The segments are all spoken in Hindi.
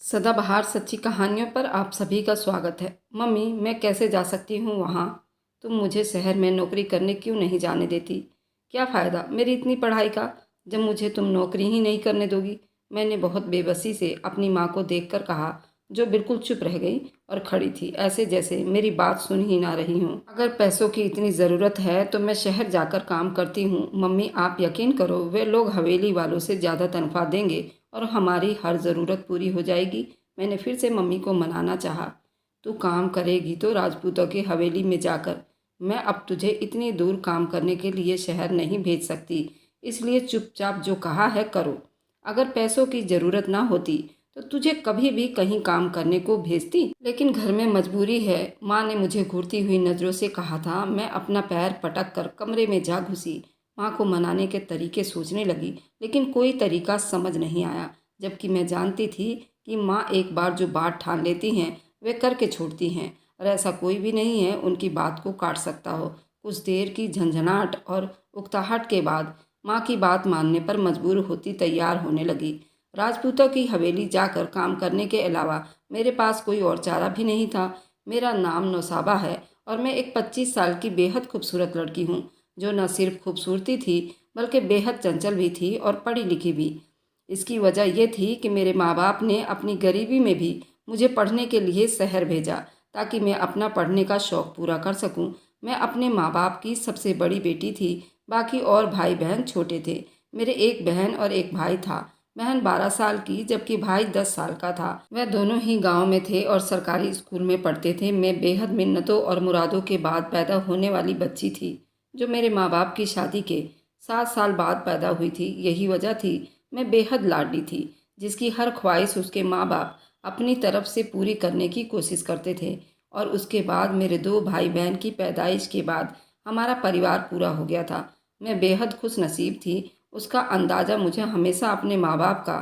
सदाबहार सच्ची कहानियों पर आप सभी का स्वागत है। मम्मी, मैं कैसे जा सकती हूँ वहाँ? तुम मुझे शहर में नौकरी करने क्यों नहीं जाने देती? क्या फ़ायदा मेरी इतनी पढ़ाई का, जब मुझे तुम नौकरी ही नहीं करने दोगी? मैंने बहुत बेबसी से अपनी माँ को देखकर कहा, जो बिल्कुल चुप रह गई और खड़ी थी, ऐसे जैसे मेरी बात सुन ही ना रही हूँ। अगर पैसों की इतनी ज़रूरत है तो मैं शहर जाकर काम करती हूँ। मम्मी, आप यकीन करो, वे लोग हवेली वालों से ज़्यादा तनख्वाह देंगे और हमारी हर ज़रूरत पूरी हो जाएगी। मैंने फिर से मम्मी को मनाना चाहा। तू काम करेगी तो राजपूतों की हवेली में जाकर। मैं अब तुझे इतनी दूर काम करने के लिए शहर नहीं भेज सकती, इसलिए चुपचाप जो कहा है करो। अगर पैसों की ज़रूरत ना होती तो तुझे कभी भी कहीं काम करने को भेजती, लेकिन घर में मजबूरी है। माँ ने मुझे घूरती हुई नज़रों से कहा था। मैं अपना पैर पटक कर कमरे में जा घुसी। माँ को मनाने के तरीके सोचने लगी, लेकिन कोई तरीका समझ नहीं आया, जबकि मैं जानती थी कि माँ एक बार जो बात ठान लेती हैं वे करके छोड़ती हैं, और ऐसा कोई भी नहीं है उनकी बात को काट सकता हो। कुछ देर की झंझनाहट और उकताहट के बाद माँ की बात मानने पर मजबूर होती तैयार होने लगी। राजपूतों की हवेली जाकर काम करने के अलावा मेरे पास कोई और चारा भी नहीं था। मेरा नाम नौसाबा है और मैं एक 25 साल की बेहद खूबसूरत लड़की हूँ, जो न सिर्फ खूबसूरती थी बल्कि बेहद चंचल भी थी और पढ़ी लिखी भी। इसकी वजह यह थी कि मेरे माँ बाप ने अपनी गरीबी में भी मुझे पढ़ने के लिए शहर भेजा, ताकि मैं अपना पढ़ने का शौक़ पूरा कर सकूं। मैं अपने माँ बाप की सबसे बड़ी बेटी थी, बाकी और भाई बहन छोटे थे। मेरे एक बहन और एक भाई था। बहन 12 साल की जबकि भाई 10 साल का था। वह दोनों ही गांव में थे और सरकारी स्कूल में पढ़ते थे। मैं बेहद मिन्नतों और मुरादों के बाद पैदा होने वाली बच्ची थी, जो मेरे माँ बाप की शादी के 7 साल बाद पैदा हुई थी। यही वजह थी मैं बेहद लाडली थी, जिसकी हर ख्वाहिश उसके माँ बाप अपनी तरफ से पूरी करने की कोशिश करते थे। और उसके बाद मेरे 2 भाई बहन की पैदाइश के बाद हमारा परिवार पूरा हो गया था। मैं बेहद खुश नसीब थी। उसका अंदाज़ा मुझे हमेशा अपने माँ बाप का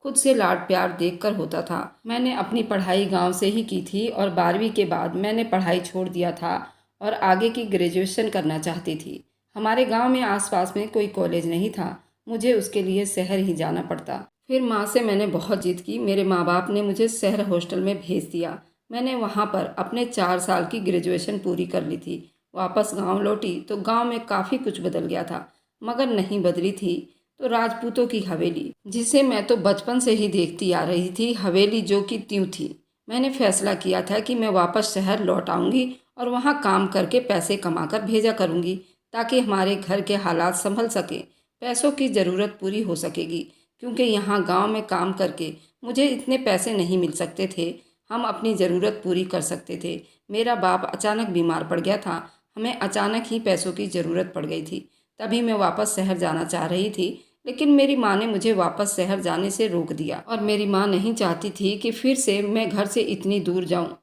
खुद से लाड प्यार देखकर होता था। मैंने अपनी पढ़ाई गांव से ही की थी और 12वीं के बाद मैंने पढ़ाई छोड़ दिया था और आगे की ग्रेजुएशन करना चाहती थी। हमारे गांव में आसपास में कोई कॉलेज नहीं था, मुझे उसके लिए शहर ही जाना पड़ता। फिर माँ से मैंने बहुत जिद की। मेरे माँ बाप ने मुझे शहर हॉस्टल में भेज दिया। मैंने वहाँ पर अपने 4 साल की ग्रेजुएशन पूरी कर ली थी। वापस गांव लौटी तो गांव में काफ़ी कुछ बदल गया था, मगर नहीं बदली थी तो राजपूतों की हवेली, जिसे मैं तो बचपन से ही देखती आ रही थी, हवेली जो कि त्यों थी। मैंने फैसला किया था कि मैं वापस शहर लौट आऊँगी और वहाँ काम करके पैसे कमाकर भेजा करूँगी, ताकि हमारे घर के हालात संभल सके। पैसों की ज़रूरत पूरी हो सकेगी, क्योंकि यहाँ गांव में काम करके मुझे इतने पैसे नहीं मिल सकते थे। हम अपनी ज़रूरत पूरी कर सकते थे। मेरा बाप अचानक बीमार पड़ गया था। हमें अचानक ही पैसों की ज़रूरत पड़ गई थी। तभी मैं वापस शहर जाना चाह रही थी, लेकिन मेरी माँ ने मुझे वापस शहर जाने से रोक दिया। और मेरी माँ नहीं चाहती थी कि फिर से मैं घर से इतनी दूर जाऊँ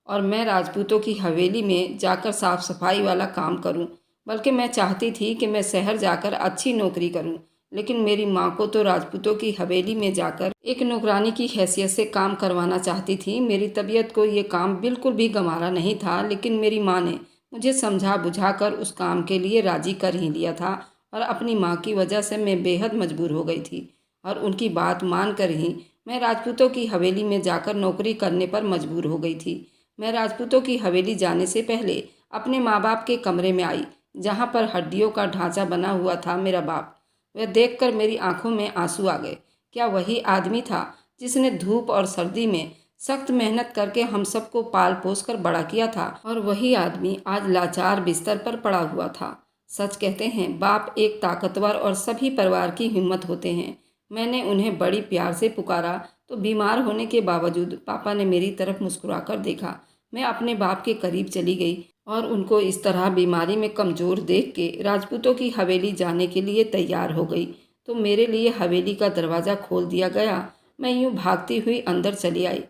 और मैं राजपूतों की हवेली में जाकर साफ सफाई वाला काम करूं, बल्कि मैं चाहती थी कि मैं शहर जाकर अच्छी नौकरी करूं। लेकिन मेरी माँ को तो राजपूतों की हवेली में जाकर एक नौकरानी की हैसियत से काम करवाना चाहती थी। मेरी तबीयत को ये काम बिल्कुल भी गंवारा नहीं था, लेकिन मेरी माँ ने मुझे समझा बुझाकर उस काम के लिए राजी कर ही लिया था। और अपनी माँ की वजह से मैं बेहद मजबूर हो गई थी और उनकी बात मानकर ही मैं राजपूतों की हवेली में जाकर नौकरी करने पर मजबूर हो गई थी। मैं राजपूतों की हवेली जाने से पहले अपने माँ बाप के कमरे में आई, जहाँ पर हड्डियों का ढांचा बना हुआ था मेरा बाप। वह देखकर मेरी आंखों में आंसू आ गए। क्या वही आदमी था जिसने धूप और सर्दी में सख्त मेहनत करके हम सबको पाल पोस कर बड़ा किया था? और वही आदमी आज लाचार बिस्तर पर पड़ा हुआ था। सच कहते हैं, बाप एक ताकतवर और सभी परिवार की हिम्मत होते हैं। मैंने उन्हें बड़ी प्यार से पुकारा तो बीमार होने के बावजूद पापा ने मेरी तरफ मुस्कुराकर देखा। मैं अपने बाप के करीब चली गई और उनको इस तरह बीमारी में कमज़ोर देख के राजपूतों की हवेली जाने के लिए तैयार हो गई। तो मेरे लिए हवेली का दरवाज़ा खोल दिया गया। मैं यूँ भागती हुई अंदर चली आई,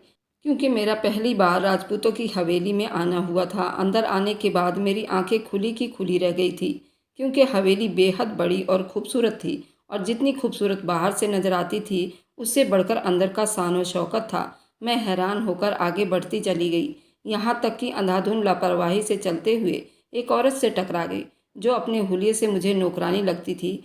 क्योंकि मेरा पहली बार राजपूतों की हवेली में आना हुआ था। अंदर आने के बाद मेरी आंखें खुली की खुली रह गई थी, क्योंकि हवेली बेहद बड़ी और खूबसूरत थी, और जितनी खूबसूरत बाहर से नजर आती थी उससे बढ़कर अंदर का शान व शौकत था। मैं हैरान होकर आगे बढ़ती चली गई, यहाँ तक कि अंधाधुंध लापरवाही से चलते हुए एक औरत से टकरा गई, जो अपने हुलिये से मुझे नौकरानी लगती थी।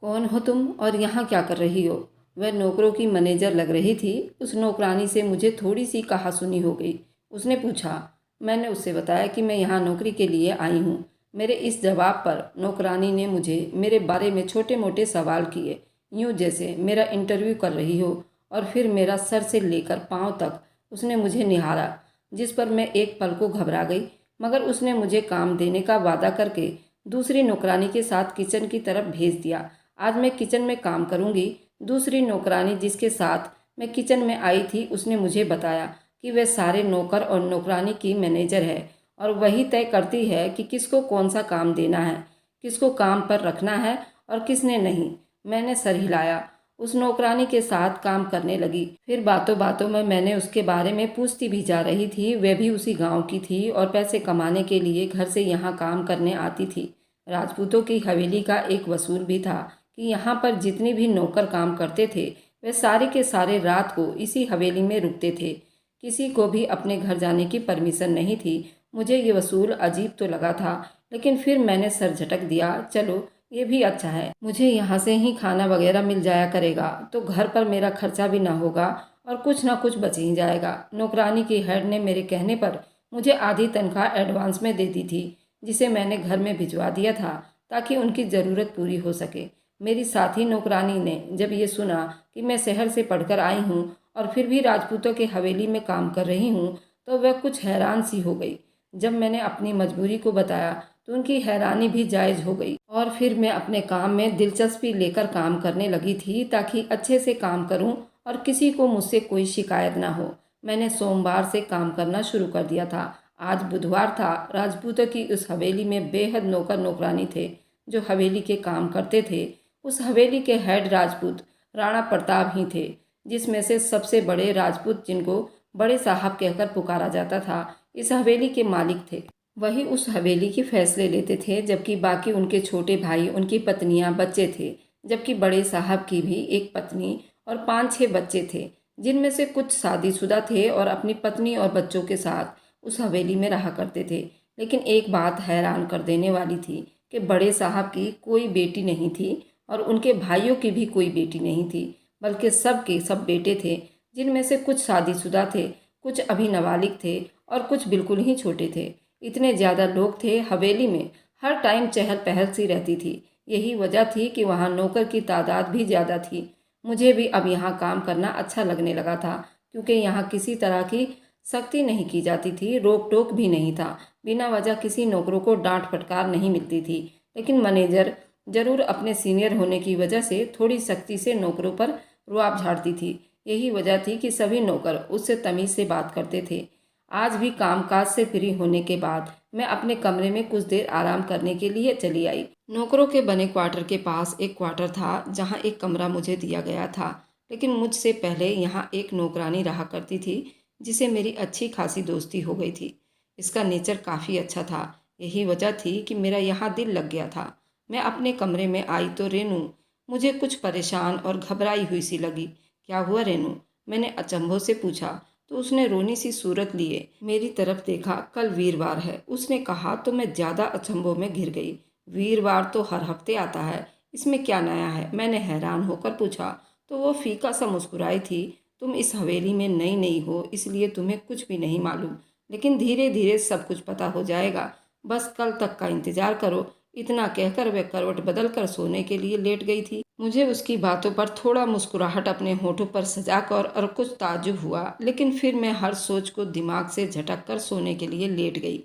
कौन हो तुम और यहाँ क्या कर रही हो? वह नौकरों की मैनेजर लग रही थी। उस नौकरानी से मुझे थोड़ी सी कहासुनी हो गई। उसने पूछा। मैंने उससे बताया कि मैं यहाँ नौकरी के लिए आई हूँ। मेरे इस जवाब पर नौकरानी ने मुझे मेरे बारे में छोटे मोटे सवाल किए, यूँ जैसे मेरा इंटरव्यू कर रही हो, और फिर मेरा सर से लेकर पाँव तक उसने मुझे निहारा, जिस पर मैं एक पल को घबरा गई। मगर उसने मुझे काम देने का वादा करके दूसरी नौकरानी के साथ किचन की तरफ भेज दिया। आज मैं किचन में काम करूँगी। दूसरी नौकरानी जिसके साथ मैं किचन में आई थी, उसने मुझे बताया कि वह सारे नौकर और नौकरानी की मैनेजर है और वही तय करती है कि किसको कौन सा काम देना है, किसको काम पर रखना है और किसने नहीं। मैंने सर हिलाया। उस नौकरानी के साथ काम करने लगी। फिर बातों बातों में मैंने उसके बारे में पूछती भी जा रही थी। वह भी उसी गांव की थी और पैसे कमाने के लिए घर से यहाँ काम करने आती थी। राजपूतों की हवेली का एक वसूल भी था कि यहाँ पर जितनी भी नौकर काम करते थे, वे सारे के सारे रात को इसी हवेली में रुकते थे। किसी को भी अपने घर जाने की परमिशन नहीं थी। मुझे ये वसूल अजीब तो लगा था, लेकिन फिर मैंने सर झटक दिया। चलो, ये भी अच्छा है, मुझे यहाँ से ही खाना वगैरह मिल जाया करेगा, तो घर पर मेरा खर्चा भी ना होगा और कुछ ना कुछ बच ही जाएगा। नौकरानी की हेड ने मेरे कहने पर मुझे आधी तनख्वाह एडवांस में दे दी थी, जिसे मैंने घर में भिजवा दिया था ताकि उनकी ज़रूरत पूरी हो सके। मेरी साथी नौकरानी ने जब ये सुना कि मैं शहर से पढ़कर आई हूँ और फिर भी राजपूतों के हवेली में काम कर रही हूँ, तो वह कुछ हैरान सी हो गई। जब मैंने अपनी मजबूरी को बताया तो उनकी हैरानी भी जायज़ हो गई और फिर मैं अपने काम में दिलचस्पी लेकर काम करने लगी थी ताकि अच्छे से काम करूं और किसी को मुझसे कोई शिकायत ना हो। मैंने सोमवार से काम करना शुरू कर दिया था। आज बुधवार था। राजपूतों की उस हवेली में बेहद नौकर नौकरानी थे जो हवेली के काम करते थे। उस हवेली के हेड राजपूत राणा प्रताप ही थे, जिसमें से सबसे बड़े राजपूत, जिनको बड़े साहब कहकर पुकारा जाता था, इस हवेली के मालिक थे। वही उस हवेली के फैसले लेते थे, जबकि बाकी उनके छोटे भाई, उनकी पत्नियां, बच्चे थे। जबकि बड़े साहब की भी एक पत्नी और 5-6 बच्चे थे, जिनमें से कुछ शादीशुदा थे और अपनी पत्नी और बच्चों के साथ उस हवेली में रहा करते थे। लेकिन एक बात हैरान कर देने वाली थी कि बड़े साहब की कोई बेटी नहीं थी और उनके भाइयों की भी कोई बेटी नहीं थी, बल्कि सब के सब बेटे थे, जिनमें से कुछ शादीशुदा थे, कुछ अभी नाबालिग थे और कुछ बिल्कुल ही छोटे थे। इतने ज़्यादा लोग थे हवेली में, हर टाइम चहल पहल सी रहती थी। यही वजह थी कि वहाँ नौकर की तादाद भी ज़्यादा थी। मुझे भी अब यहाँ काम करना अच्छा लगने लगा था, क्योंकि यहाँ किसी तरह की सख्ती नहीं की जाती थी, रोक टोक भी नहीं था। बिना वजह किसी नौकरों को डांट फटकार नहीं मिलती थी। लेकिन मैनेजर जरूर अपने सीनियर होने की वजह से थोड़ी सख्ती से नौकरों पर रुआब झाड़ती थी। यही वजह थी कि सभी नौकर उससे तमीज़ से बात करते थे। आज भी कामकाज से फ्री होने के बाद मैं अपने कमरे में कुछ देर आराम करने के लिए चली आई। नौकरों के बने क्वार्टर के पास एक क्वार्टर था जहां एक कमरा मुझे दिया गया था। लेकिन मुझसे पहले यहां एक नौकरानी रहा करती थी, जिसे मेरी अच्छी खासी दोस्ती हो गई थी। इसका नेचर काफ़ी अच्छा था। यही वजह थी कि मेरा यहाँ दिल लग गया था। मैं अपने कमरे में आई तो रेनू मुझे कुछ परेशान और घबराई हुई सी लगी। क्या हुआ रेनू? मैंने अचंभों से पूछा। तो उसने रोनी सी सूरत लिए मेरी तरफ देखा। कल वीरवार है, उसने कहा तो मैं ज़्यादा अचंभों में घिर गई। वीरवार तो हर हफ्ते आता है, इसमें क्या नया है? मैंने हैरान होकर पूछा। तो वो फीका सा मुस्कुराई थी। तुम इस हवेली में नई नई हो, इसलिए तुम्हें कुछ भी नहीं मालूम, लेकिन धीरे धीरे सब कुछ पता हो जाएगा। बस कल तक का इंतजार करो। इतना कहकर वह करवट बदल कर सोने के लिए लेट गई थी। मुझे उसकी बातों पर थोड़ा मुस्कुराहट अपने होठों पर सजाकर और कुछ ताज्जुब हुआ, लेकिन फिर मैं हर सोच को दिमाग से झटक कर सोने के लिए लेट गई।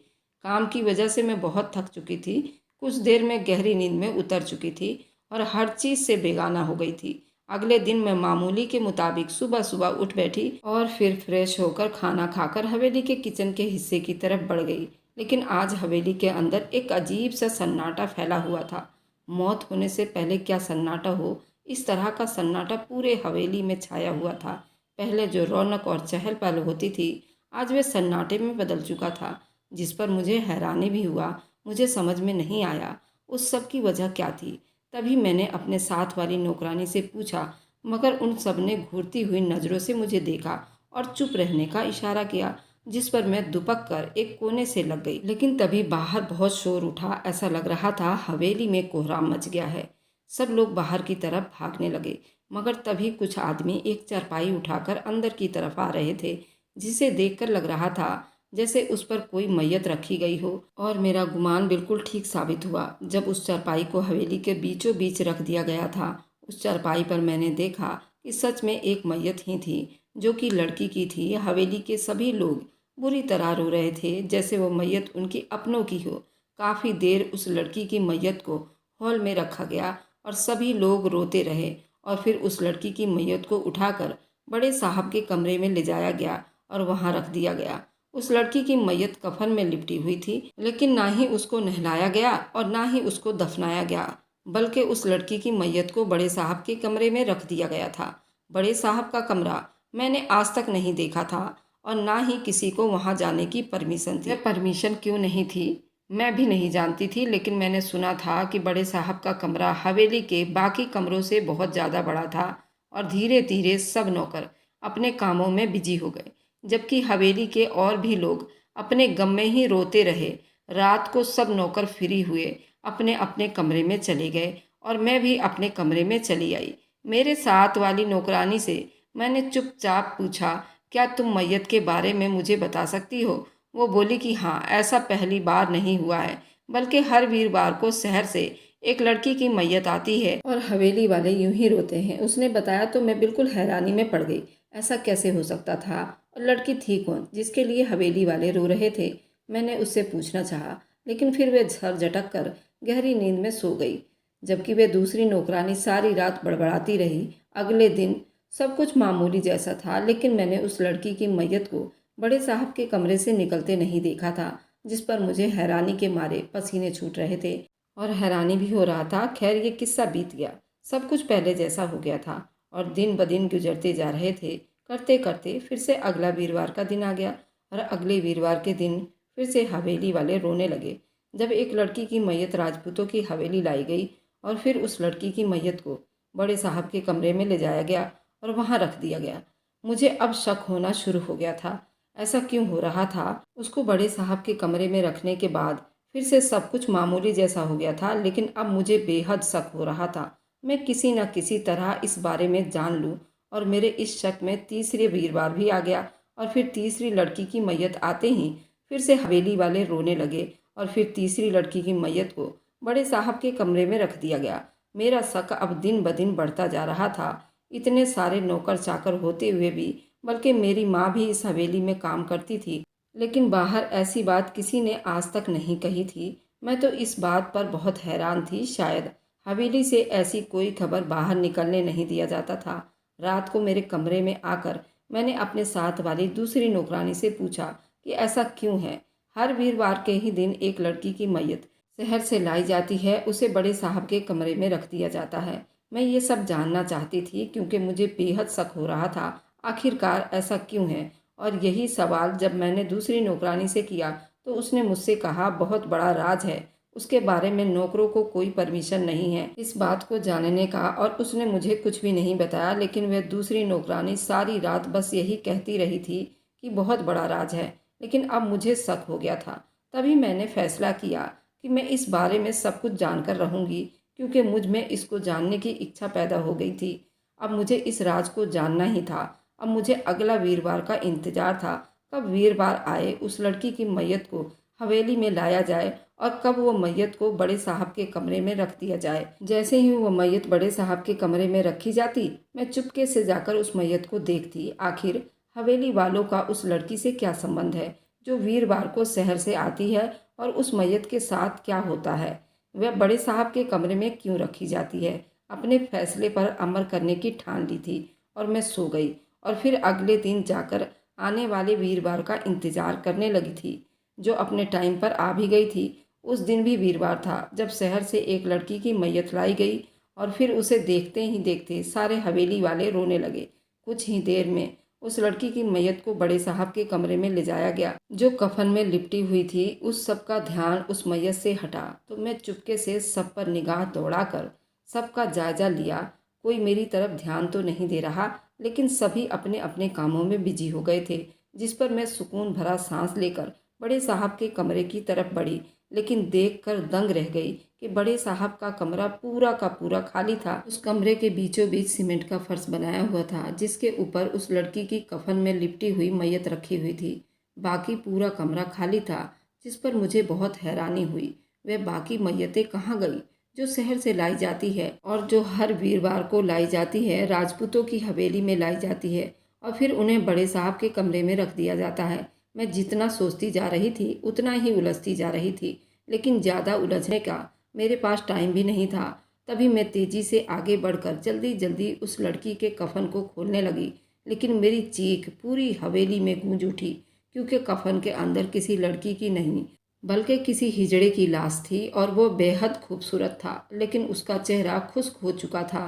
काम की वजह से मैं बहुत थक चुकी थी। कुछ देर में गहरी नींद में उतर चुकी थी और हर चीज़ से बेगाना हो गई थी। अगले दिन मैं मामूली के मुताबिक सुबह सुबह उठ बैठी और फिर फ्रेश होकर खाना खाकर हवेली के किचन के हिस्से की तरफ बढ़ गई। लेकिन आज हवेली के अंदर एक अजीब सा सन्नाटा फैला हुआ था। मौत होने से पहले क्या सन्नाटा हो, इस तरह का सन्नाटा पूरे हवेली में छाया हुआ था। पहले जो रौनक और चहल पहल होती थी, आज वे सन्नाटे में बदल चुका था, जिस पर मुझे हैरानी भी हुआ। मुझे समझ में नहीं आया उस सब की वजह क्या थी। तभी मैंने अपने साथ वाली नौकरानी से पूछा, मगर उन सब ने घूरती हुई नज़रों से मुझे देखा और चुप रहने का इशारा किया, जिस पर मैं दुबक कर एक कोने से लग गई। लेकिन तभी बाहर बहुत शोर उठा। ऐसा लग रहा था हवेली में कोहराम मच गया है। सब लोग बाहर की तरफ भागने लगे। मगर तभी कुछ आदमी एक चारपाई उठाकर अंदर की तरफ आ रहे थे, जिसे देखकर लग रहा था जैसे उस पर कोई मैयत रखी गई हो। और मेरा गुमान बिल्कुल ठीक साबित हुआ। जब उस चारपाई को हवेली के बीचों बीच रख दिया गया था, उस चारपाई पर मैंने देखा कि सच में एक मैयत ही थी, जो कि लड़की की थी। हवेली के सभी लोग बुरी तरह रो रहे थे, जैसे वो मैयत उनकी अपनों की हो। काफ़ी देर उस लड़की की मैयत को हॉल में रखा गया और सभी लोग रोते रहे। और फिर उस लड़की की मैयत को उठाकर बड़े साहब के कमरे में ले जाया गया और वहाँ रख दिया गया। उस लड़की की मैयत कफन में लिपटी हुई थी, लेकिन ना ही उसको नहलाया गया और ना ही उसको दफनाया गया, बल्कि उस लड़की की मैयत को बड़े साहब के कमरे में रख दिया गया था। बड़े साहब का कमरा मैंने आज तक नहीं देखा था और ना ही किसी को वहाँ जाने की परमिशन थी। परमिशन क्यों नहीं थी मैं भी नहीं जानती थी, लेकिन मैंने सुना था कि बड़े साहब का कमरा हवेली के बाकी कमरों से बहुत ज़्यादा बड़ा था और धीरे धीरे सब नौकर अपने कामों में बिजी हो गए, जबकि हवेली के और भी लोग अपने गम में ही रोते रहे। रात को सब नौकर फ्री हुए, अपने अपने कमरे में चले गए और मैं भी अपने कमरे में चली आई। मेरे साथ वाली नौकरानी से मैंने चुपचाप पूछा, क्या तुम मैयत के बारे में मुझे बता सकती हो? वो बोली कि हाँ, ऐसा पहली बार नहीं हुआ है, बल्कि हर वीरवार को शहर से एक लड़की की मैयत आती है और हवेली वाले यूं ही रोते हैं। उसने बताया तो मैं बिल्कुल हैरानी में पड़ गई। ऐसा कैसे हो सकता था? और लड़की थी कौन जिसके लिए हवेली वाले रो रहे थे? मैंने उससे पूछना चाहा, लेकिन फिर वह झर झटक कर गहरी नींद में सो गई, जबकि वह दूसरी नौकरानी सारी रात बड़बड़ाती रही। अगले दिन सब कुछ मामूली जैसा था, लेकिन मैंने उस लड़की की मैयत को बड़े साहब के कमरे से निकलते नहीं देखा था, जिस पर मुझे हैरानी के मारे पसीने छूट रहे थे और हैरानी भी हो रहा था। खैर, ये किस्सा बीत गया, सब कुछ पहले जैसा हो गया था और दिन ब दिन गुजरते जा रहे थे। करते करते फिर से अगला वीरवार का दिन आ गया और अगले वीरवार के दिन फिर से हवेली वाले रोने लगे। जब एक लड़की की मैयत राजपूतों की हवेली लाई गई और फिर उस लड़की की मैयत को बड़े साहब के कमरे में ले जाया गया और वहाँ रख दिया गया, मुझे अब शक होना शुरू हो गया था। ऐसा क्यों हो रहा था? उसको बड़े साहब के कमरे में रखने के बाद फिर से सब कुछ मामूली जैसा हो गया था, लेकिन अब मुझे बेहद शक हो रहा था। मैं किसी न किसी तरह इस बारे में जान लूं। और मेरे इस शक में तीसरे वीरवार भी आ गया और फिर तीसरी लड़की की मैयत आते ही फिर से हवेली वाले रोने लगे और फिर तीसरी लड़की की मैयत को बड़े साहब के कमरे में रख दिया गया। मेरा शक अब दिन ब दिन बढ़ता जा रहा था। इतने सारे नौकर चाकर होते हुए भी, बल्कि मेरी माँ भी इस हवेली में काम करती थी, लेकिन बाहर ऐसी बात किसी ने आज तक नहीं कही थी। मैं तो इस बात पर बहुत हैरान थी। शायद हवेली से ऐसी कोई खबर बाहर निकलने नहीं दिया जाता था। रात को मेरे कमरे में आकर मैंने अपने साथ वाली दूसरी नौकरानी से पूछा कि ऐसा क्यों है? हर वीरवार के ही दिन एक लड़की की मैयत शहर से लाई जाती है, उसे बड़े साहब के कमरे में रख दिया जाता है। मैं ये सब जानना चाहती थी, क्योंकि मुझे बेहद शक हो रहा था आखिरकार ऐसा क्यों है। और यही सवाल जब मैंने दूसरी नौकरानी से किया तो उसने मुझसे कहा, बहुत बड़ा राज है, उसके बारे में नौकरों को कोई परमिशन नहीं है इस बात को जानने का। और उसने मुझे कुछ भी नहीं बताया, लेकिन वह दूसरी नौकरानी सारी रात बस यही कहती रही थी कि बहुत बड़ा राज है। लेकिन अब मुझे शक हो गया था। तभी मैंने फैसला किया कि मैं इस बारे में सब कुछ जानकर रहूंगी, क्योंकि मुझ में इसको जानने की इच्छा पैदा हो गई थी। अब मुझे इस राज को जानना ही था। अब मुझे अगला वीरवार का इंतजार था, कब वीरवार आए, उस लड़की की मैयत को हवेली में लाया जाए और कब वो मैयत को बड़े साहब के कमरे में रख दिया जाए। जैसे ही वो मैयत बड़े साहब के कमरे में रखी जाती, मैं चुपके से जाकर उस मैयत को देखती। आखिर हवेली वालों का उस लड़की से क्या संबंध है जो वीरवार को शहर से आती है, और उस मैयत के साथ क्या होता है? वह बड़े साहब के कमरे में क्यों रखी जाती है? अपने फैसले पर अमल करने की ठान ली थी और मैं सो गई और फिर अगले दिन जाकर आने वाले वीरवार का इंतजार करने लगी थी, जो अपने टाइम पर आ भी गई थी। उस दिन भी वीरवार था जब शहर से एक लड़की की मैयत लाई गई और फिर उसे देखते ही देखते सारे हवेली वाले रोने लगे। कुछ ही देर में उस लड़की की मैयत को बड़े साहब के कमरे में ले जाया गया, जो कफन में लिपटी हुई थी। उस सब का ध्यान उस मैयत से हटा तो मैं चुपके से सब पर निगाह दौड़ाकर सबका जायजा लिया। कोई मेरी तरफ ध्यान तो नहीं दे रहा, लेकिन सभी अपने अपने कामों में बिजी हो गए थे, जिस पर मैं सुकून भरा सांस लेकर बड़े साहब के कमरे की तरफ बढ़ी, लेकिन देखकर दंग रह गई कि बड़े साहब का कमरा पूरा का पूरा खाली था। उस कमरे के बीचों बीच सीमेंट का फर्श बनाया हुआ था, जिसके ऊपर उस लड़की की कफन में लिपटी हुई मैयत रखी हुई थी। बाकी पूरा कमरा खाली था, जिस पर मुझे बहुत हैरानी हुई। वह बाकी मैयतें कहाँ गई जो शहर से लाई जाती है और जो हर वीरवार को लाई जाती है, राजपूतों की हवेली में लाई जाती है और फिर उन्हें बड़े साहब के कमरे में रख दिया जाता है। मैं जितना सोचती जा रही थी उतना ही उलझती जा रही थी, लेकिन ज़्यादा उलझने का मेरे पास टाइम भी नहीं था। तभी मैं तेजी से आगे बढ़कर जल्दी जल्दी उस लड़की के कफन को खोलने लगी, लेकिन मेरी चीख पूरी हवेली में गूंज उठी, क्योंकि कफन के अंदर किसी लड़की की नहीं बल्कि किसी हिजड़े की लाश थी और वो बेहद खूबसूरत था, लेकिन उसका चेहरा खुश्क हो चुका था।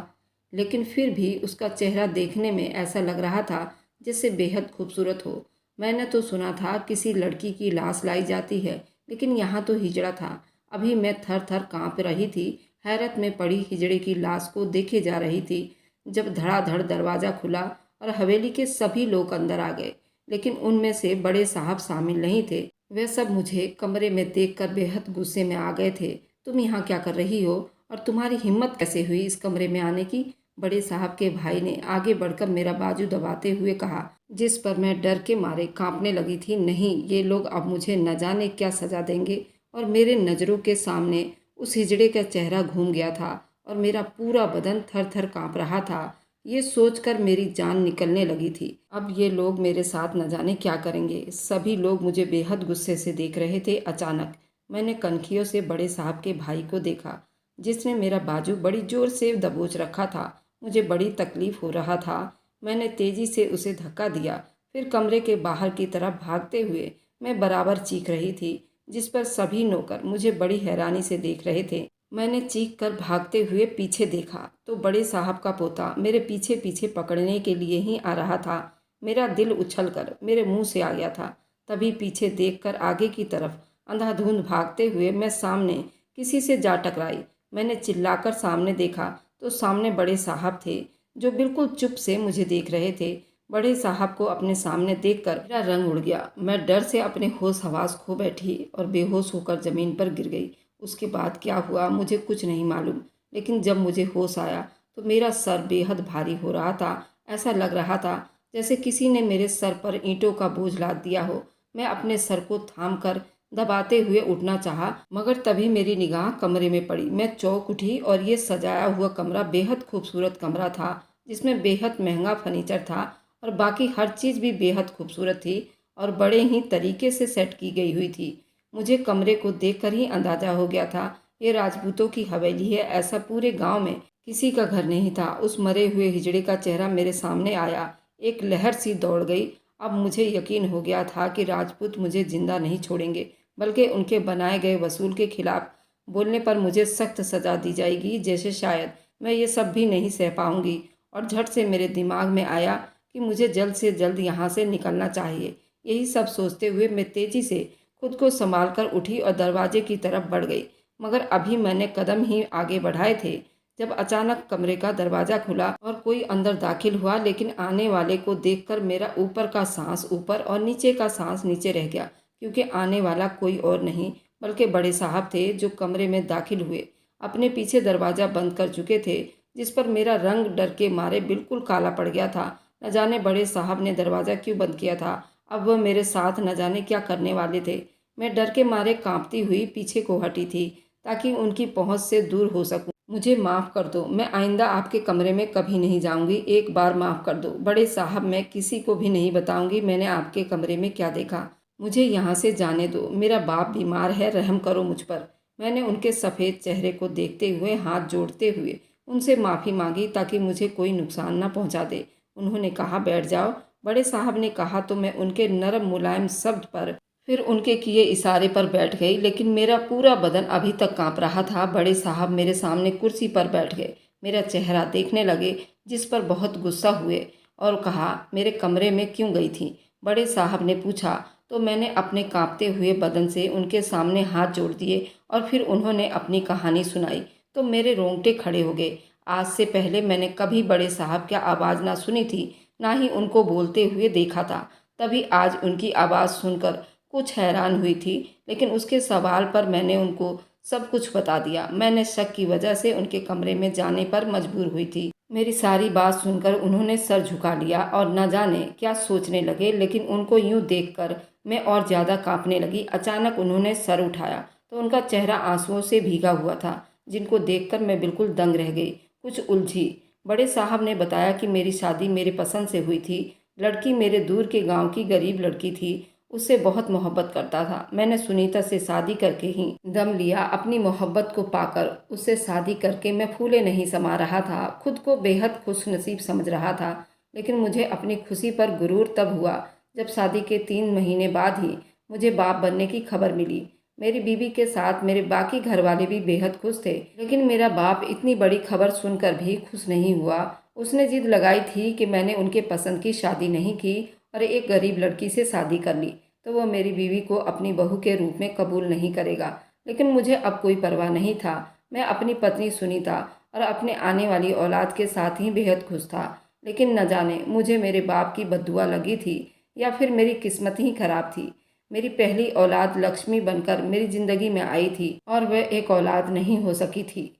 लेकिन फिर भी उसका चेहरा देखने में ऐसा लग रहा था जैसे बेहद खूबसूरत हो। मैंने तो सुना था किसी लड़की की लाश लाई जाती है, लेकिन यहाँ तो हिजड़ा था। अभी मैं थर थर काँप रही थी, हैरत में पड़ी हिजड़े की लाश को देखे जा रही थी, जब धड़ाधड़ दरवाज़ा खुला और हवेली के सभी लोग अंदर आ गए, लेकिन उनमें से बड़े साहब शामिल नहीं थे। वे सब मुझे कमरे में देखकर बेहद गुस्से में आ गए थे। तुम यहाँ क्या कर रही हो और तुम्हारी हिम्मत कैसे हुई इस कमरे में आने की? बड़े साहब के भाई ने आगे बढ़कर मेरा बाजू दबाते हुए कहा, जिस पर मैं डर के मारे कांपने लगी थी। नहीं, ये लोग अब मुझे न जाने क्या सजा देंगे। और मेरे नज़रों के सामने उस हिजड़े का चेहरा घूम गया था और मेरा पूरा बदन थर थर काँप रहा था। ये सोचकर मेरी जान निकलने लगी थी। अब ये लोग मेरे साथ न जाने क्या करेंगे। सभी लोग मुझे बेहद गुस्से से देख रहे थे। अचानक मैंने कनखियों से बड़े साहब के भाई को देखा, जिसने मेरा बाजू बड़ी जोर से दबोच रखा था। मुझे बड़ी तकलीफ हो रहा था। मैंने तेजी से उसे धक्का दिया, फिर कमरे के बाहर की तरफ भागते हुए मैं बराबर चीख रही थी, जिस पर सभी नौकर मुझे बड़ी हैरानी से देख रहे थे। मैंने चीख कर भागते हुए पीछे देखा तो बड़े साहब का पोता मेरे पीछे पीछे पकड़ने के लिए ही आ रहा था। मेरा दिल उछलकर मेरे मुंह से आ गया था। तभी पीछे देखकर आगे की तरफ अंधाधुंध भागते हुए मैं सामने किसी से जा टकराई। मैंने चिल्लाकर सामने देखा तो सामने बड़े साहब थे, जो बिल्कुल चुप से मुझे देख रहे थे। बड़े साहब को अपने सामने देखकर मेरा रंग उड़ गया। मैं डर से अपने होश हवास खो बैठी और बेहोश होकर जमीन पर गिर गई। उसके बाद क्या हुआ मुझे कुछ नहीं मालूम, लेकिन जब मुझे होश आया तो मेरा सर बेहद भारी हो रहा था। ऐसा लग रहा था जैसे किसी ने मेरे सर पर ईंटों का बोझ लाद दिया हो। मैं अपने सर को थाम कर दबाते हुए उठना चाहा, मगर तभी मेरी निगाह कमरे में पड़ी। मैं चौंक उठी और ये सजाया हुआ कमरा बेहद खूबसूरत कमरा था, जिसमें बेहद महंगा फर्नीचर था और बाकी हर चीज़ भी बेहद खूबसूरत थी और बड़े ही तरीके से सेट की गई हुई थी। मुझे कमरे को देखकर ही अंदाजा हो गया था ये राजपूतों की हवेली है। ऐसा पूरे गांव में किसी का घर नहीं था। उस मरे हुए हिजड़े का चेहरा मेरे सामने आया, एक लहर सी दौड़ गई। अब मुझे यकीन हो गया था कि राजपूत मुझे जिंदा नहीं छोड़ेंगे, बल्कि उनके बनाए गए वसूल के खिलाफ बोलने पर मुझे सख्त सजा दी जाएगी, जैसे शायद मैं ये सब भी नहीं सह पाऊंगी। और झट से मेरे दिमाग में आया कि मुझे जल्द से जल्द यहाँ से निकलना चाहिए। यही सब सोचते हुए मैं तेजी से खुद को संभाल कर उठी और दरवाजे की तरफ बढ़ गई। मगर अभी मैंने कदम ही आगे बढ़ाए थे जब अचानक कमरे का दरवाज़ा खुला और कोई अंदर दाखिल हुआ। लेकिन आने वाले को देखकर मेरा ऊपर का सांस ऊपर और नीचे का सांस नीचे रह गया, क्योंकि आने वाला कोई और नहीं बल्कि बड़े साहब थे, जो कमरे में दाखिल हुए अपने पीछे दरवाज़ा बंद कर चुके थे, जिस पर मेरा रंग डर के मारे बिल्कुल काला पड़ गया था। न जाने बड़े साहब ने दरवाज़ा क्यों बंद किया था। अब वह मेरे साथ न जाने क्या करने वाले थे। मैं डर के मारे कांपती हुई पीछे को हटी थी, ताकि उनकी पहुंच से दूर हो सकूं। मुझे माफ़ कर दो, मैं आइंदा आपके कमरे में कभी नहीं जाऊंगी। एक बार माफ़ कर दो बड़े साहब, मैं किसी को भी नहीं बताऊंगी मैंने आपके कमरे में क्या देखा। मुझे यहाँ से जाने दो, मेरा बाप बीमार है, रहम करो मुझ पर। मैंने उनके सफ़ेद चेहरे को देखते हुए हाथ जोड़ते हुए उनसे माफ़ी मांगी, ताकि मुझे कोई नुकसान न पहुँचा दे। उन्होंने कहा, बैठ जाओ। बड़े साहब ने कहा तो मैं उनके नरम मुलायम शब्द पर, फिर उनके किए इशारे पर बैठ गई, लेकिन मेरा पूरा बदन अभी तक कांप रहा था। बड़े साहब मेरे सामने कुर्सी पर बैठ गए, मेरा चेहरा देखने लगे, जिस पर बहुत गुस्सा हुए और कहा, मेरे कमरे में क्यों गई थी? बड़े साहब ने पूछा तो मैंने अपने कांपते हुए बदन से उनके सामने हाथ जोड़ दिए और फिर उन्होंने अपनी कहानी सुनाई तो मेरे रोंगटे खड़े हो गए। आज से पहले मैंने कभी बड़े साहब की आवाज़ ना सुनी थी, ना ही उनको बोलते हुए देखा था। तभी आज उनकी आवाज़ सुनकर कुछ हैरान हुई थी, लेकिन उसके सवाल पर मैंने उनको सब कुछ बता दिया। मैंने शक की वजह से उनके कमरे में जाने पर मजबूर हुई थी। मेरी सारी बात सुनकर उन्होंने सर झुका लिया और न जाने क्या सोचने लगे, लेकिन उनको यूं देखकर मैं और ज़्यादा कांपने लगी। अचानक उन्होंने सर उठाया तो उनका चेहरा आंसुओं से भीगा हुआ था, जिनको देखकर मैं बिल्कुल दंग रह गई, कुछ उलझी। बड़े साहब ने बताया कि मेरी शादी मेरे पसंद से हुई थी। लड़की मेरे दूर के गांव की गरीब लड़की थी, उससे बहुत मोहब्बत करता था। मैंने सुनीता से शादी करके ही दम लिया। अपनी मोहब्बत को पाकर उससे शादी करके मैं फूले नहीं समा रहा था, खुद को बेहद खुशनसीब समझ रहा था। लेकिन मुझे अपनी खुशी पर गुरूर तब हुआ जब शादी के 3 महीने बाद ही मुझे बाप बनने की खबर मिली। मेरी बीवी के साथ मेरे बाकी घर वाले भी बेहद खुश थे, लेकिन मेरा बाप इतनी बड़ी खबर सुनकर भी खुश नहीं हुआ। उसने जिद लगाई थी कि मैंने उनके पसंद की शादी नहीं की और एक गरीब लड़की से शादी कर ली तो वह मेरी बीवी को अपनी बहू के रूप में कबूल नहीं करेगा। लेकिन मुझे अब कोई परवाह नहीं था। मैं अपनी पत्नी सुनीता और अपने आने वाली औलाद के साथ ही बेहद खुश था। लेकिन न जाने मुझे मेरे बाप की बद्दुआ लगी थी या फिर मेरी किस्मत ही खराब थी। मेरी पहली औलाद लक्ष्मी बनकर मेरी जिंदगी में आई थी और वह एक औलाद नहीं हो सकी थी।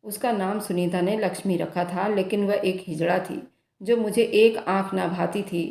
उसका नाम सुनीता ने लक्ष्मी रखा था, लेकिन वह एक हिजड़ा थी जो मुझे एक आंख ना भाती थी।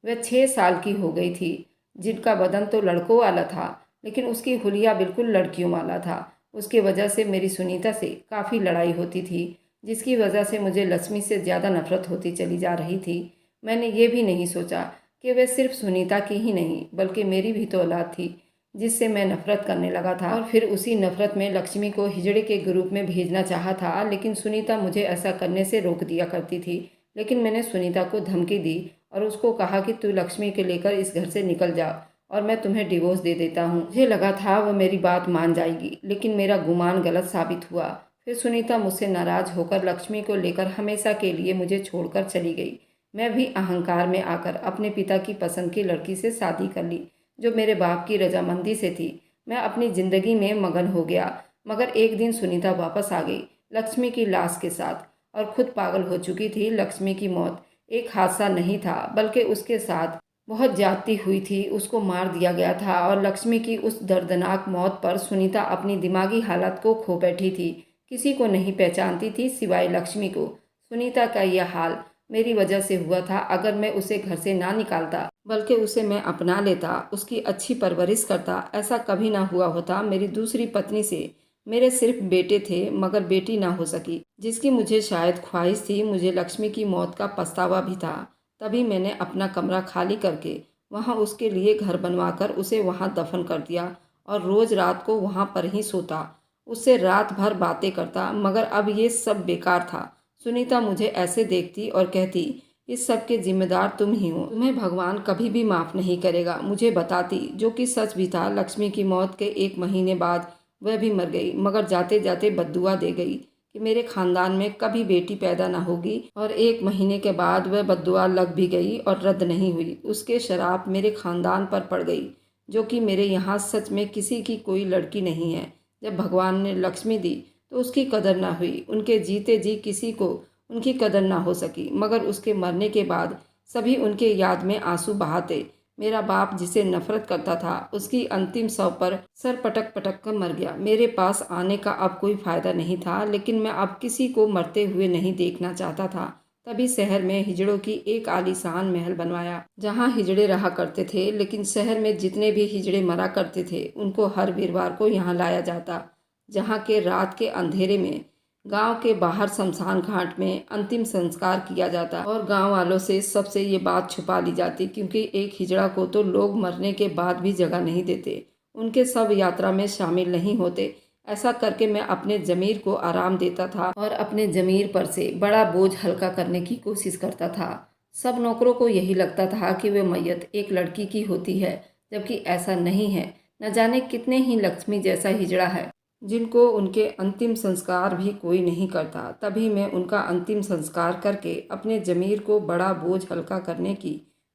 वह 6 साल की हो गई थी, जिनका बदन तो लड़कों वाला था, लेकिन उसकी हुलिया बिल्कुल लड़कियों वाला था। उसकी वजह से मेरी सुनीता से काफ़ी लड़ाई होती थी, जिसकी वजह से मुझे लक्ष्मी से ज़्यादा नफरत होती चली जा रही थी। मैंने ये भी नहीं सोचा कि वह सिर्फ सुनीता की ही नहीं बल्कि मेरी भी तो औलाद थी, जिससे मैं नफरत करने लगा था। और फिर उसी नफरत में लक्ष्मी को हिजड़े के ग्रुप में भेजना चाहा था, लेकिन सुनीता मुझे ऐसा करने से रोक दिया करती थी। लेकिन मैंने सुनीता को धमकी दी और उसको कहा कि तू लक्ष्मी के लेकर इस घर से निकल जा और मैं तुम्हें डिवोर्स दे देता हूँ। मुझे लगा था वह मेरी बात मान जाएगी, लेकिन मेरा गुमान गलत साबित हुआ। फिर सुनीता मुझसे नाराज होकर लक्ष्मी को लेकर हमेशा के लिए मुझे छोड़कर चली गई। मैं भी अहंकार में आकर अपने पिता की पसंद की लड़की से शादी कर ली, जो मेरे बाप की रजामंदी से थी। मैं अपनी जिंदगी में मगन हो गया, मगर एक दिन सुनीता वापस आ गई लक्ष्मी की लाश के साथ और खुद पागल हो चुकी थी। लक्ष्मी की मौत एक हादसा नहीं था, बल्कि उसके साथ बहुत ज्यादती हुई थी। उसको मार दिया गया था और लक्ष्मी की उस दर्दनाक मौत पर सुनीता अपनी दिमागी हालत को खो बैठी थी। किसी को नहीं पहचानती थी सिवाय लक्ष्मी को। सुनीता का यह हाल मेरी वजह से हुआ था। अगर मैं उसे घर से ना निकालता बल्कि उसे मैं अपना लेता, उसकी अच्छी परवरिश करता, ऐसा कभी ना हुआ होता। मेरी दूसरी पत्नी से मेरे सिर्फ बेटे थे, मगर बेटी ना हो सकी, जिसकी मुझे शायद ख्वाहिश थी। मुझे लक्ष्मी की मौत का पछतावा भी था। तभी मैंने अपना कमरा खाली करके वहाँ उसके लिए घर बनवाकर उसे वहाँ दफन कर दिया और रोज़ रात को वहाँ पर ही सोता, उससे रात भर बातें करता। मगर अब ये सब बेकार था। सुनीता मुझे ऐसे देखती और कहती, इस सब के जिम्मेदार तुम ही हो, तुम्हें भगवान कभी भी माफ़ नहीं करेगा। मुझे बताती, जो कि सच भी था। लक्ष्मी की मौत के 1 महीने बाद वह भी मर गई, मगर जाते जाते बद्दुआ दे गई कि मेरे खानदान में कभी बेटी पैदा ना होगी। और 1 महीने के बाद वह बद्दुआ लग भी गई और रद्द नहीं हुई। उसके शराब मेरे खानदान पर पड़ गई, जो कि मेरे यहाँ सच में किसी की कोई लड़की नहीं है। जब भगवान ने लक्ष्मी दी तो उसकी कदर ना हुई। उनके जीते जी किसी को उनकी कदर ना हो सकी, मगर उसके मरने के बाद सभी उनके याद में आंसू बहाते। मेरा बाप जिसे नफरत करता था, उसकी अंतिम शव पर सर पटक पटक कर मर गया। मेरे पास आने का अब कोई फायदा नहीं था, लेकिन मैं अब किसी को मरते हुए नहीं देखना चाहता था। तभी शहर में हिजड़ों की एक आलीशान महल बनवाया, जहाँ हिजड़े रहा करते थे। लेकिन शहर में जितने भी हिजड़े मरा करते थे, उनको हर वीरवार को यहाँ लाया जाता, जहाँ के रात के अंधेरे में गांव के बाहर शमशान घाट में अंतिम संस्कार किया जाता और गांव वालों से सबसे ये बात छुपा ली जाती, क्योंकि एक हिजड़ा को तो लोग मरने के बाद भी जगह नहीं देते, उनके सब यात्रा में शामिल नहीं होते। ऐसा करके मैं अपने जमीर को आराम देता था और अपने जमीर पर से बड़ा बोझ हल्का करने की कोशिश करता था। सब नौकरों को यही लगता था कि वे मैयत एक लड़की की होती है, जबकि ऐसा नहीं है। न जाने कितने ही लक्ष्मी जैसा हिजड़ा है जिनको उनके अंतिम संस्कार भी कोई नहीं करता। तभी मैं उनका अंतिम संस्कार करके अपने जमीर को बड़ा बोझ हल्का करने की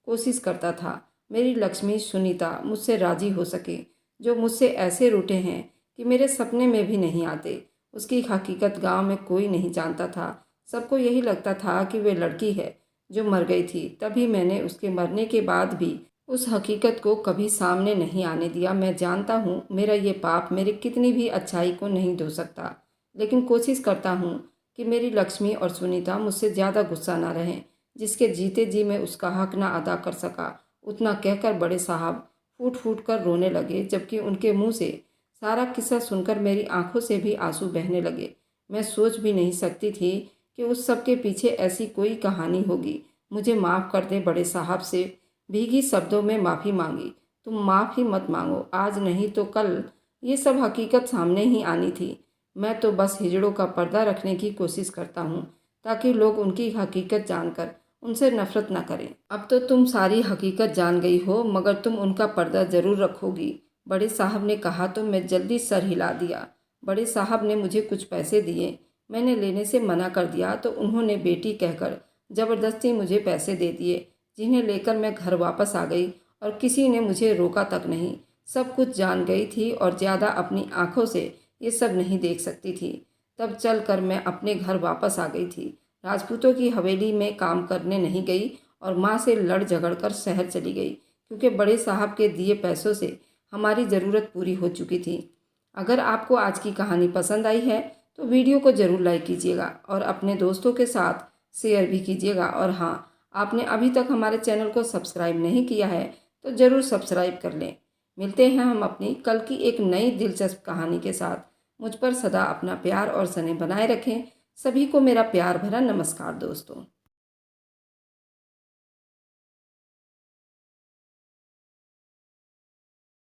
कोशिश करता था। मेरी लक्ष्मी सुनीता मुझसे राजी हो सके, जो मुझसे ऐसे रूठे हैं कि मेरे सपने में भी नहीं आते। उसकी हकीकत गांव में कोई नहीं जानता था। सबको यही लगता था कि वे लड़की है जो मर गई थी। तभी मैंने उसके मरने के बाद भी उस हकीकत को कभी सामने नहीं आने दिया। मैं जानता हूँ मेरा ये पाप मेरी कितनी भी अच्छाई को नहीं धो सकता, लेकिन कोशिश करता हूँ कि मेरी लक्ष्मी और सुनीता मुझसे ज़्यादा गुस्सा ना रहें, जिसके जीते जी मैं उसका हक ना अदा कर सका। उतना कहकर बड़े साहब फूट फूट कर रोने लगे, जबकि उनके मुंह से सारा किस्सा सुनकर मेरी आंखों से भी आंसू बहने लगे। मैं सोच भी नहीं सकती थी कि उस सब के पीछे ऐसी कोई कहानी होगी। मुझे माफ़ कर दे, बड़े साहब से भीगी शब्दों में माफ़ी मांगी। तुम माफ़ ही मत मांगो, आज नहीं तो कल ये सब हकीकत सामने ही आनी थी। मैं तो बस हिजड़ों का पर्दा रखने की कोशिश करता हूँ, ताकि लोग उनकी हकीकत जानकर उनसे नफरत न करें। अब तो तुम सारी हकीकत जान गई हो, मगर तुम उनका पर्दा ज़रूर रखोगी, बड़े साहब ने कहा तो मैं जल्दी सर हिला दिया। बड़े साहब ने मुझे कुछ पैसे दिए। मैंने लेने से मना कर दिया तो उन्होंने बेटी कहकर ज़बरदस्ती मुझे पैसे दे दिए, जिन्हें लेकर मैं घर वापस आ गई और किसी ने मुझे रोका तक नहीं। सब कुछ जान गई थी और ज़्यादा अपनी आंखों से ये सब नहीं देख सकती थी। तब चलकर मैं अपने घर वापस आ गई थी। राजपूतों की हवेली में काम करने नहीं गई और माँ से लड़ झगड़ कर शहर चली गई, क्योंकि बड़े साहब के दिए पैसों से हमारी ज़रूरत पूरी हो चुकी थी। अगर आपको आज की कहानी पसंद आई है तो वीडियो को ज़रूर लाइक कीजिएगा और अपने दोस्तों के साथ शेयर भी कीजिएगा। और हाँ, आपने अभी तक हमारे चैनल को सब्सक्राइब नहीं किया है तो ज़रूर सब्सक्राइब कर लें। मिलते हैं हम अपनी कल की एक नई दिलचस्प कहानी के साथ। मुझ पर सदा अपना प्यार और स्नेह बनाए रखें। सभी को मेरा प्यार भरा नमस्कार दोस्तों।